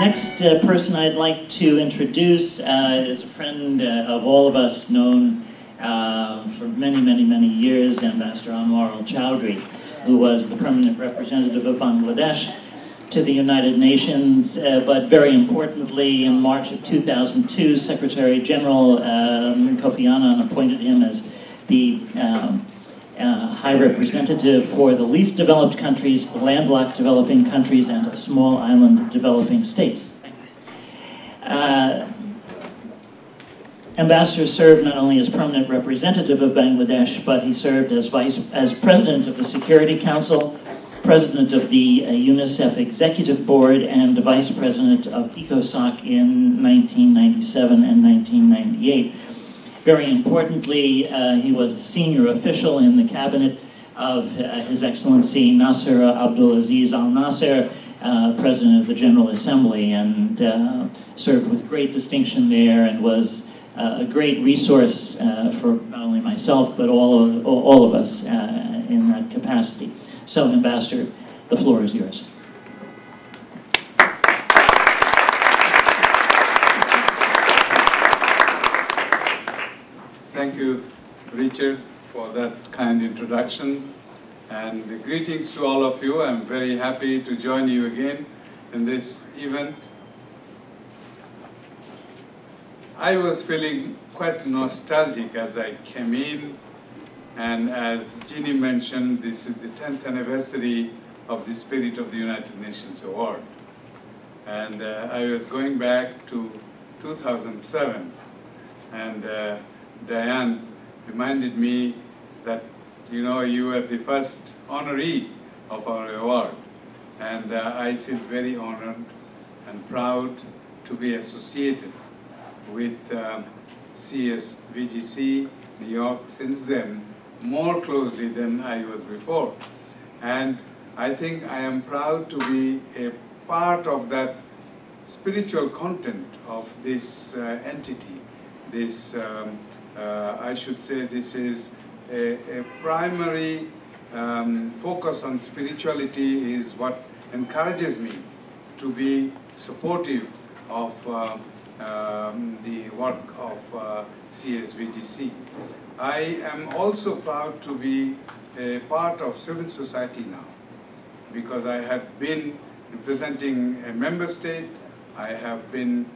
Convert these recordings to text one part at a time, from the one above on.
next person I'd like to introduce is a friend of all of us, known for many, many, many years, Ambassador Anwarul Chowdhury, who was the permanent representative of Bangladesh to the United Nations, but very importantly, in March of 2002, Secretary General Kofi Annan appointed him as the High Representative for the least developed countries, the landlocked developing countries, and small island developing states. Ambassador served not only as permanent representative of Bangladesh, but he served as president of the Security Council, president of the UNICEF Executive Board, and vice president of ECOSOC in 1997 and 1998. Very importantly, he was a senior official in the cabinet of His Excellency Nasser Abdulaziz Al Nasser, President of the General Assembly, and served with great distinction there, and was a great resource for not only myself but all of us in that capacity. So, Ambassador, the floor is yours. Thank you, Richard, for that kind introduction, and greetings to all of you. I'm very happy to join you again in this event. I was feeling quite nostalgic as I came in, and as Ginny mentioned, this is the 10th anniversary of the Spirit of the United Nations Award. And I was going back to 2007, and Diane reminded me that, you know, you were the first honoree of our award. And I feel very honored and proud to be associated with CSVGC New York since then, more closely than I was before. And I think I am proud to be a part of that spiritual content of this entity. This, I should say, this is a primary focus on spirituality is what encourages me to be supportive of the work of CSVGC. I am also proud to be a part of civil society now, because I have been representing a member state, I have been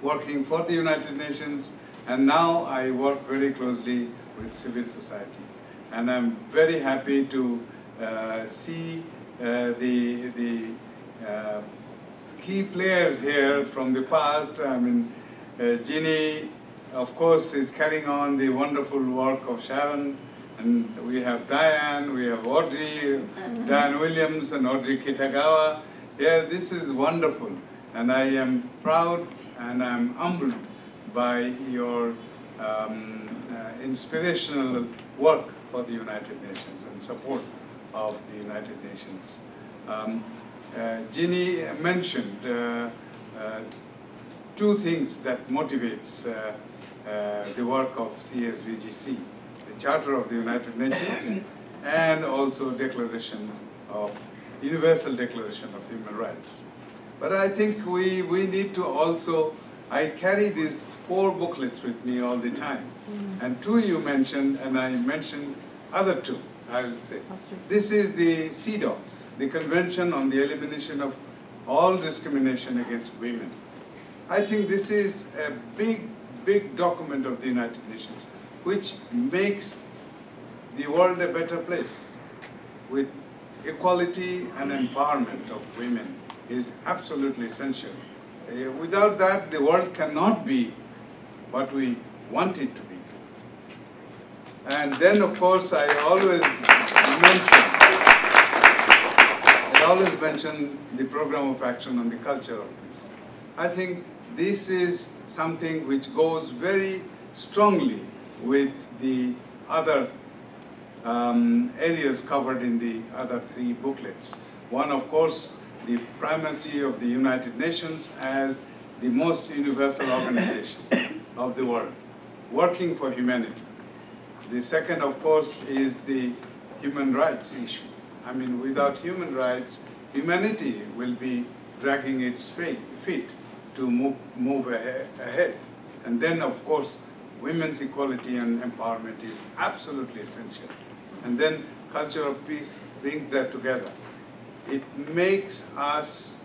working for the United Nations, and now I work very closely with civil society. And I'm very happy to see the key players here from the past. I mean, Ginny, of course, is carrying on the wonderful work of Sharon, and we have Diane, we have Audrey, Diane Williams and Audrey Kitagawa. Yeah, this is wonderful, and I am proud and I'm humbled by your inspirational work for the United Nations and support of the United Nations. Ginny mentioned two things that motivates the work of CSVGC, the Charter of the United Nations and also Universal Declaration of Human Rights. But I think we need to also, I carry these 4 booklets with me all the time. And 2 you mentioned, and I mentioned other 2, I will say. This is the CEDAW, the Convention on the Elimination of All Discrimination Against Women. I think this is a big document of the United Nations, which makes the world a better place, with equality and empowerment of women is absolutely essential. Without that, the world cannot be what we want it to be. And then, of course, I always mention the program of action on the culture of peace. I think this is something which goes very strongly with the other areas covered in the other 3 booklets. One, of course, the primacy of the United Nations as the most universal organization of the world, working for humanity. The second, of course, is the human rights issue. I mean, without human rights, humanity will be dragging its feet to move ahead. And then, of course, women's equality and empowerment is absolutely essential. And then culture of peace brings that together. It makes us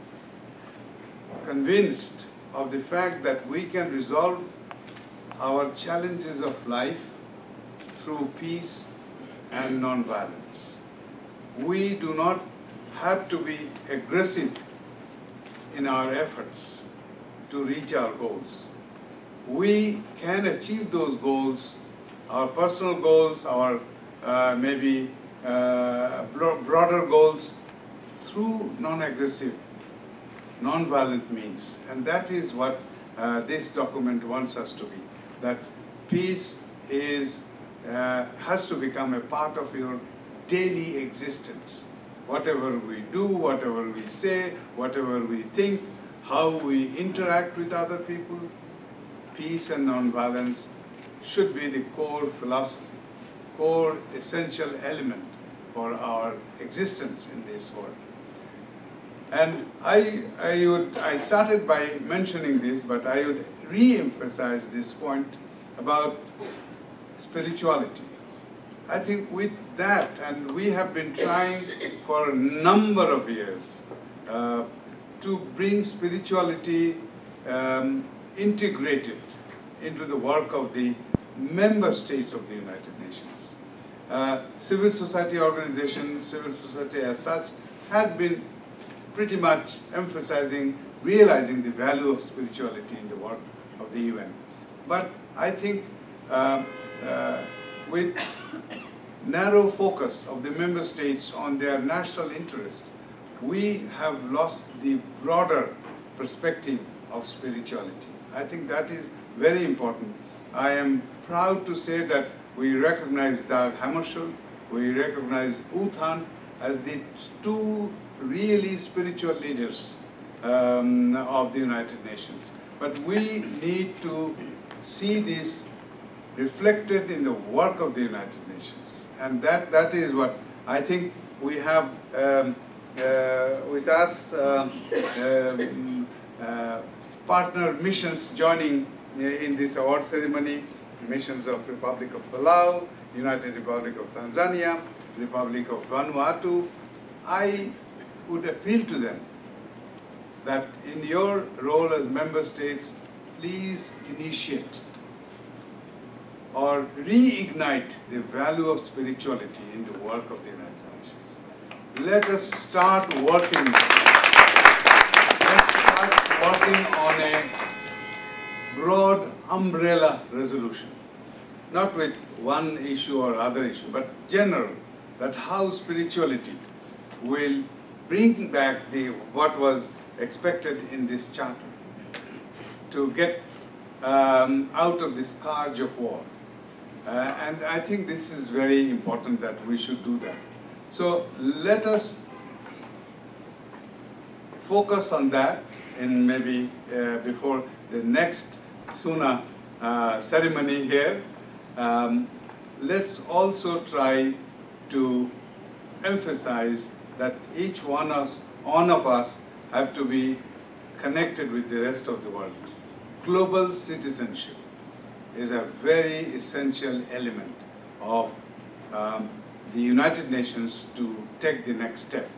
convinced of the fact that we can resolve our challenges of life through peace and non-violence. We do not have to be aggressive in our efforts to reach our goals. We can achieve those goals, our personal goals, our maybe broader goals, through non-aggressive, non-violent means. And that is what this document wants us to be. That peace has to become a part of your daily existence. Whatever we do, whatever we say, whatever we think, how we interact with other people, peace and non-violence should be the core philosophy, core essential element for our existence in this world. And I started by mentioning this, but I would re-emphasize this point about spirituality. I think with that, and we have been trying for a number of years to bring spirituality integrated into the work of the member states of the United Nations. Civil society organizations, civil society as such, had been pretty much emphasizing, realizing the value of spirituality in the work of the UN. But I think with narrow focus of the member states on their national interest, we have lost the broader perspective of spirituality. I think that is very important. I am proud to say that we recognize Dag Hammarskjöld, we recognize U Thant as the two really spiritual leaders of the United Nations. But we need to see this reflected in the work of the United Nations. And that is what I think we have with us partner missions joining in this award ceremony, missions of Republic of Palau, United Republic of Tanzania, Republic of Vanuatu. I would appeal to them that in your role as member states, please initiate or reignite the value of spirituality in the work of the United Nations. Let us start working. Let's start working on a broad umbrella resolution, not with one issue or other issue, but general, that how spirituality will bring back what was expected in this charter to get out of the scourge of war. And I think this is very important that we should do that. So let us focus on that in maybe before the next Suna ceremony here. Let's also try to emphasize that each one of us have to be connected with the rest of the world. Global citizenship is a very essential element of the United Nations to take the next step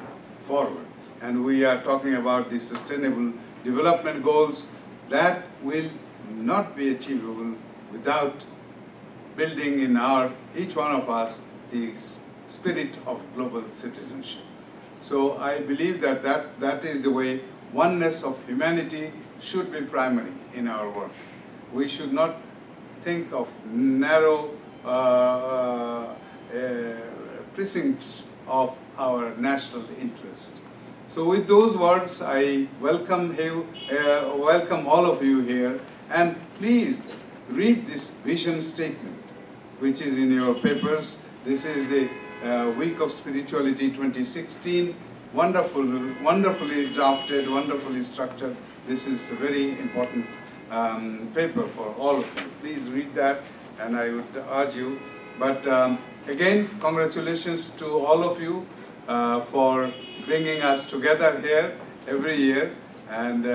forward. And we are talking about the Sustainable Development Goals that will not be achievable without building in each one of us the spirit of global citizenship. So I believe that is the way oneness of humanity should be primary in our work. We should not think of narrow precincts of our national interest. So with those words, I welcome all of you here, and please read this vision statement, which is in your papers. This is the Week of Spirituality 2016, wonderfully drafted, wonderfully structured. This is a very important paper for all of you. Please read that, and I would urge you. But again, congratulations to all of you for bringing us together here every year. And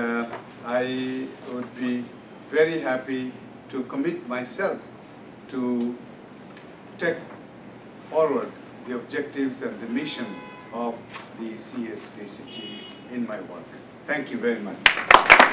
I would be very happy to commit myself to take forward the objectives and the mission of the CSVGC in my work. Thank you very much.